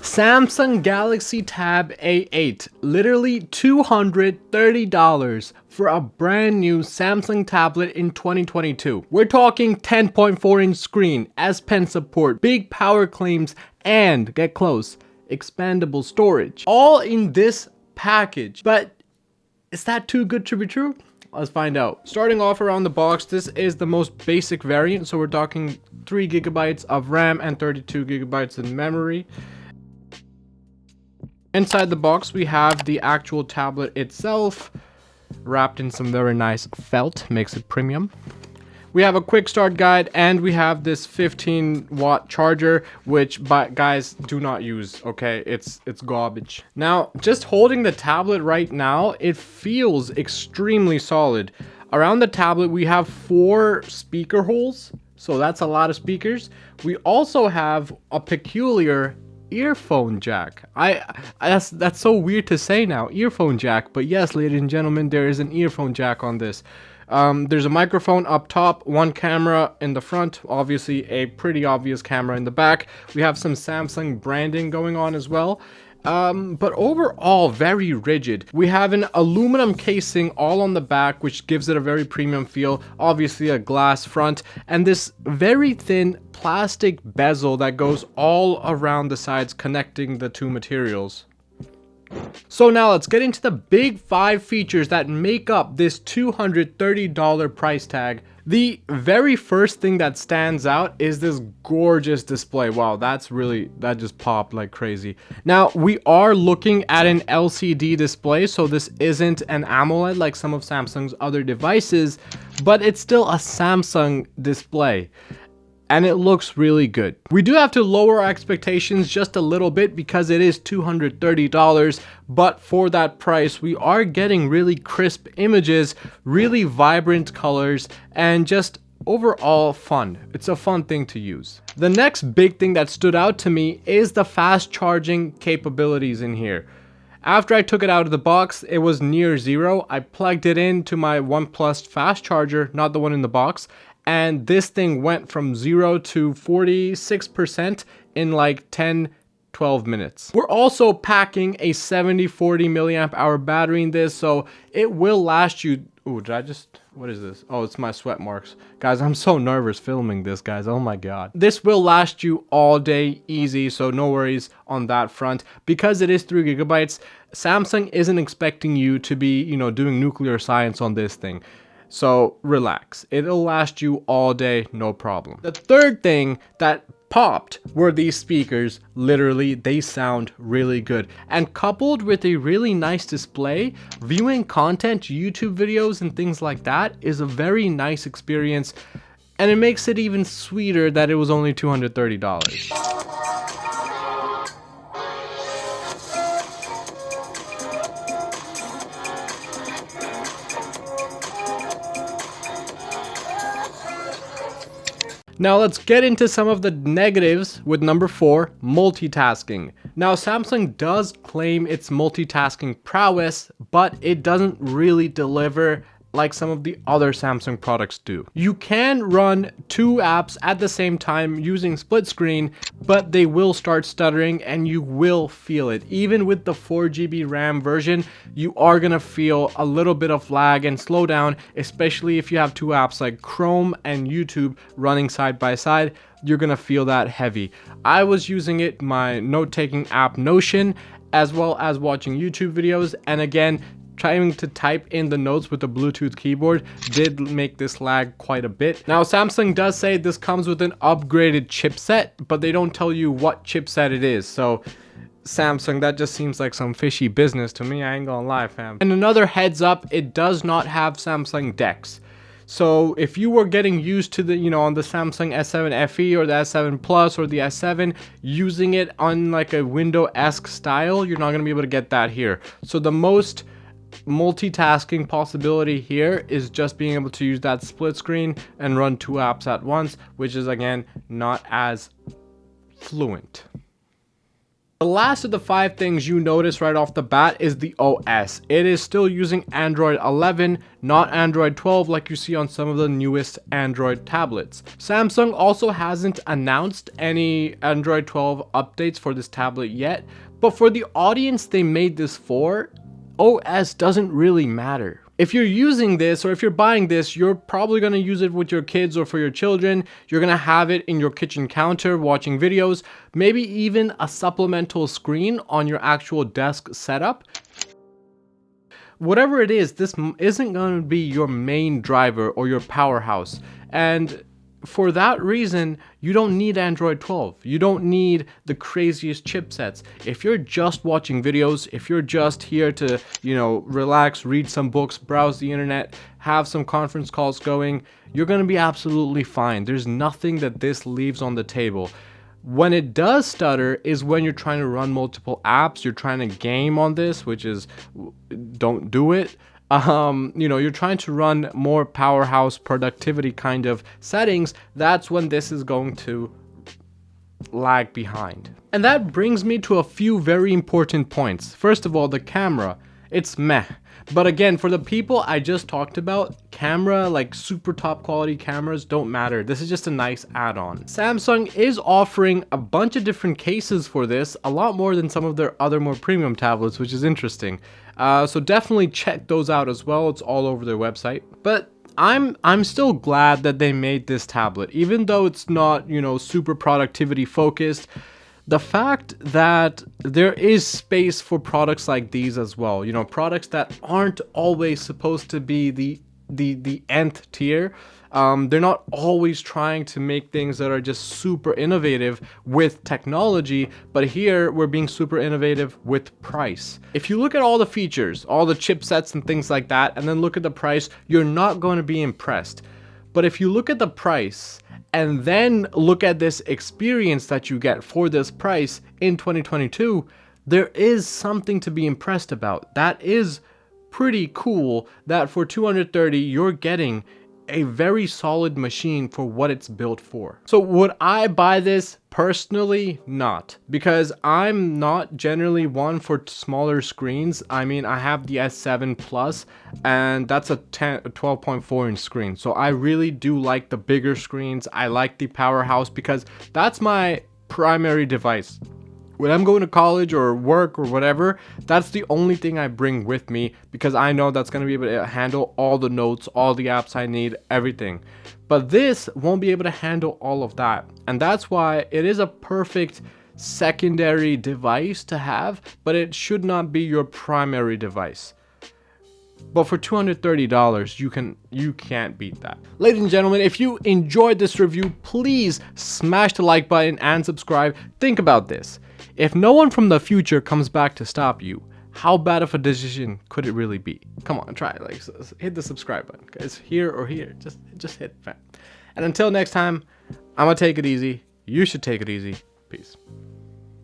Samsung Galaxy Tab A8, literally $230 for a brand new Samsung tablet in 2022. We're talking 10.4-inch screen, S Pen support, big power claims, and get close, expandable storage. All in this package. But is that too good to be true? Let's find out. Starting off around the box, this is the most basic variant, so we're talking 3 GB of RAM and 32 GB in memory. Inside the box, we have the actual tablet itself, wrapped in some very nice felt, makes it premium. We have a quick start guide, and we have this 15-watt charger, which guys do not use, okay? It's garbage. Now, just holding the tablet right now, it feels extremely solid. Around the tablet, we have 4 speaker holes, so that's a lot of speakers. We also have a peculiar earphone jack. That's so weird to say now, earphone jack, but yes, ladies and gentlemen, there is an earphone jack on this. There's a microphone up top, 1 camera in the front, obviously a pretty obvious camera in the back. We have some Samsung branding going on as well. But overall, very rigid. We have an aluminum casing all on the back, which gives it a very premium feel. Obviously a glass front, and this very thin plastic bezel that goes all around the sides, connecting the 2 materials. So now let's get into the big 5 features that make up this $230 price tag. The very first thing that stands out is this gorgeous display. Wow, that just popped like crazy. Now, we are looking at an LCD display, so this isn't an AMOLED like some of Samsung's other devices, but it's still a Samsung display. And it looks really good. We do have to lower our expectations just a little bit because it is $230, but for that price, we are getting really crisp images, really vibrant colors, and just overall fun. It's a fun thing to use. The next big thing that stood out to me is the fast charging capabilities in here. After I took it out of the box, it was near 0. I plugged it into my OnePlus fast charger, not the one in the box, and this thing went from 0 to 46% in like 10-12 minutes. We're also packing a 7040 milliamp hour battery in this, so it will last you. Ooh, what is this? Oh, it's my sweat marks. Guys, I'm so nervous filming this, guys. Oh my god. This will last you all day easy, so no worries on that front. Because it is 3 GB, Samsung isn't expecting you to be, doing nuclear science on this thing. So relax, it'll last you all day, no problem. The third thing that popped were these speakers. Literally, they sound really good. And coupled with a really nice display, viewing content, YouTube videos and things like that is a very nice experience. And it makes it even sweeter that it was only $230. Now let's get into some of the negatives with number 4, multitasking. Now Samsung does claim its multitasking prowess, but it doesn't really deliver like some of the other Samsung products do. You can run 2 apps at the same time using split screen, but they will start stuttering and you will feel it. Even with the 4 GB RAM version, you are gonna feel a little bit of lag and slowdown, especially if you have 2 apps like Chrome and YouTube running side by side. You're gonna feel that heavy. I was using it, my note-taking app Notion, as well as watching YouTube videos, and again, trying to type in the notes with the Bluetooth keyboard did make this lag quite a bit. Now Samsung does say this comes with an upgraded chipset, but they don't tell you what chipset it is. So Samsung, that just seems like some fishy business to me, I ain't gonna lie, fam. And another heads up, it does not have Samsung DeX. So if you were getting used to the, on the Samsung S7 FE or the S7 Plus or the S7, using it on like a Windows-esque style, you're not gonna be able to get that here. So the most multitasking possibility here is just being able to use that split screen and run 2 apps at once, which is again not as fluent. The last of the 5 things you notice right off the bat is the OS. It is still using Android 11, not Android 12 like you see on some of the newest Android tablets. Samsung also hasn't announced any Android 12 updates for this tablet yet, but for the audience they made this for, OS doesn't really matter. If you're using this or if you're buying this, you're probably going to use it with your kids or for your children. You're going to have it in your kitchen counter watching videos, maybe even a supplemental screen on your actual desk setup. Whatever it is, this isn't going to be your main driver or your powerhouse. And for that reason, you don't need Android 12. You don't need the craziest chipsets. If you're just watching videos, if you're just here to, relax, read some books, browse the internet, have some conference calls going, you're going to be absolutely fine. There's nothing that this leaves on the table. When it does stutter is when you're trying to run multiple apps, you're trying to game on this, which is, don't do it. You're trying to run more powerhouse productivity kind of settings, that's when this is going to lag behind. And that brings me to a few very important points. First of all, the camera, it's meh. But again, for the people I just talked about, camera, like super top quality cameras, don't matter. This is just a nice add-on. Samsung is offering a bunch of different cases for this, a lot more than some of their other more premium tablets, which is interesting. So definitely check those out as well. It's all over their website. But I'm still glad that they made this tablet, even though it's not, super productivity focused. The fact that there is space for products like these as well, products that aren't always supposed to be the nth tier. They're not always trying to make things that are just super innovative with technology, but here we're being super innovative with price. If you look at all the features, all the chipsets and things like that, and then look at the price, you're not going to be impressed. But if you look at the price and then look at this experience that you get for this price in 2022, there is something to be impressed about. That is pretty cool that for $230 you're getting a very solid machine for what it's built for. So would I buy this? Personally, not, because I'm not generally one for smaller screens. I mean, I have the S7 Plus and that's a 12.4 inch screen. So I really do like the bigger screens. I like the powerhouse because that's my primary device. When I'm going to college or work or whatever, that's the only thing I bring with me because I know that's going to be able to handle all the notes, all the apps I need, everything. But this won't be able to handle all of that. And that's why it is a perfect secondary device to have, but it should not be your primary device. But for $230, you can't beat that. Ladies and gentlemen, if you enjoyed this review, please smash the like button and subscribe. Think about this. If no one from the future comes back to stop you, how bad of a decision could it really be? Come on, try it. Hit the subscribe button, guys. Here or here, just hit that. And until next time, I'm gonna take it easy. You should take it easy.